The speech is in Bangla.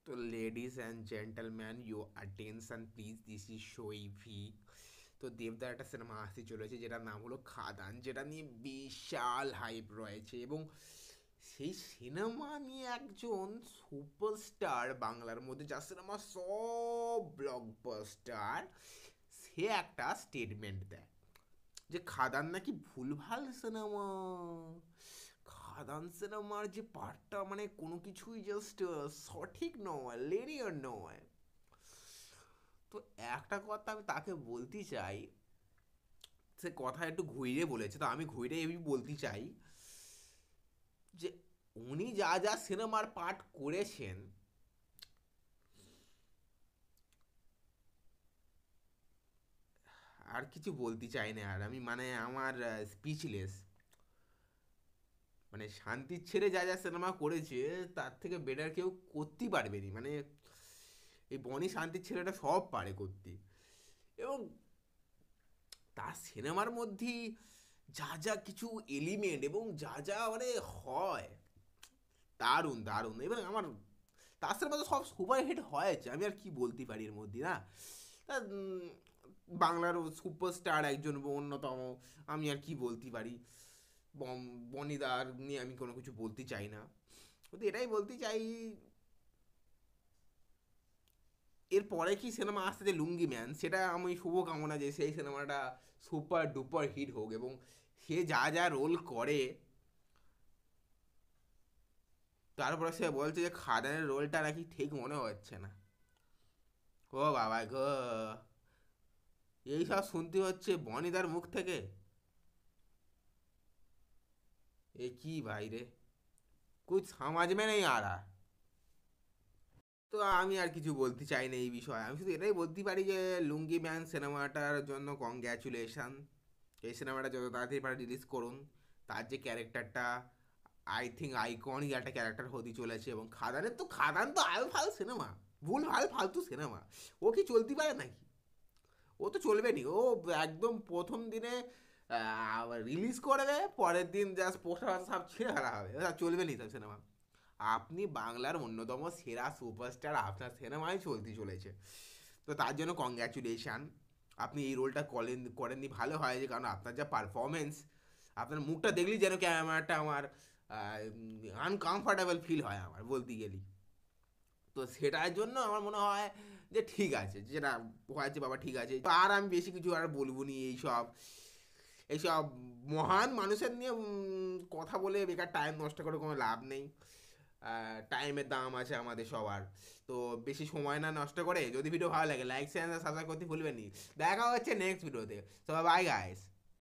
তো ladies and gentleman, your attention please, this is Shaivik. তো দেবদার একটা সিনেমা আসতে চলেছে যেটার নাম হলো খাদান, যেটা নিয়ে বিশাল হাইপ রয়েছে। এবং সেই সিনেমা নিয়ে একজন সুপারস্টার বাংলার মধ্যে, যার সিনেমা সব ব্লকবাস্টার, সে একটা স্টেটমেন্ট দেয় যে খাদান নাকি ভুলভাল সিনেমা। খাদান সিনেমার যে পার্টটা মানে কোনো কিছুই জাস্ট সঠিক নয়, লিনিয়ার নয়। তো একটা কথা আমি তাকে বলতে চাই, সে কথা একটু ঘুরিয়ে বলেছে, তো আমি ঘুরিয়ে এই বলতে চাই যে উনি যা যা সিনেমার পার্ট করেছেন, আর কিছু বলতে চাই না। আর আমি মানে আমার স্পিচলেস। মানে শান্তির ছেড়ে যা যা সিনেমা করেছে তার থেকে বেটার কেউ করতেই পারবে না। মানে এই বনি শান্তির ছেলেটা সব পারে করতে। এবং তার সিনেমার মধ্যে যা যা কিছু এলিমেন্ট এবং যা যা মানে হয়, দারুণ দারুণ। এবার আমার তার সিনেমা তো সব সুপার হিট হয়েছে, আমি আর কি বলতে পারি এর মধ্যে না। তা বাংলার সুপারস্টার একজন অন্যতম, আমি আর কি বলতে পারি। বনিদার নিয়ে আমি কোনো কিছু বলতে চাই না, কিন্তু এটাই বলতে চাই, এরপরে কি সিনেমা আসছে যে লুঙ্গি ম্যান, সেটা আমি শুভকামনা যে সেই সিনেমাটা সুপার ডুপার হিট হোক। এবং সে যা যা রোল করে, তারপরে সে বলছে যে খাদানের রোলটা নাকি ঠিক মনে হচ্ছে না। ও বাবা গো, এইসব শুনতে হচ্ছে বনিদার মুখ থেকে? এ কি ভাই রে, কুছ সমাজ মে নেই আ রহা। তো আমি আর কিছু বলতে চাই না এই বিষয়ে, আমি শুধু এটাই বলতে পারি যে লুঙ্গি ম্যান সিনেমাটার জন্য কংগ্র্যাচুলেশন। এই সিনেমাটা যত তাড়াতাড়ি পারে রিলিজ করুন। তার যে ক্যারেক্টারটা, আই থিঙ্ক আইকনিক একটা ক্যারেক্টার হতে চলেছে। এবং খাদান তো আল ফাল সিনেমা, ভুল ভাল ফালতু সিনেমা। ও কি চলতে পারে নাকি? ও তো চলবে নি। ও একদম প্রথম দিনে রিলিজ করবে, পরের দিন জাস্ট পোস্টার সব ছিঁড়ে ফেলা হবে, ওটা চলবে নি সব সিনেমা। আপনি বাংলার অন্যতম সেরা সুপারস্টার, আপনার সিনেমায় চলতে চলেছে। তো তার জন্য কংগ্র্যাচুলেশান। আপনি এই রোলটা করেননি, ভালো হয় যে, কারণ আপনার যা পারফরমেন্স, আপনার মুখটা দেখলেই যেন ক্যামেরাটা আমার আনকমফর্টেবল ফিল হয় আমার বলতে গেলি। তো সেটার জন্য আমার মনে হয় যে ঠিক আছে, যেটা হয়েছে বাবা ঠিক আছে। তো আর আমি বেশি কিছু আর বলবো নি। এইসব এইসব মহান মানুষের নিয়ে কথা বলে বেকার টাইম নষ্ট করে কোনো লাভ নেই। টাইমের দাম আছে আমাদের সবার। তো বেশি সময় না নষ্ট করে, যদি ভিডিও ভালো লাগে লাইক শেয়ার সাবস্ক্রাইব করতে ভুলবেন নি। দেখা হচ্ছে নেক্সট ভিডিওতে। তো বাই গাইস।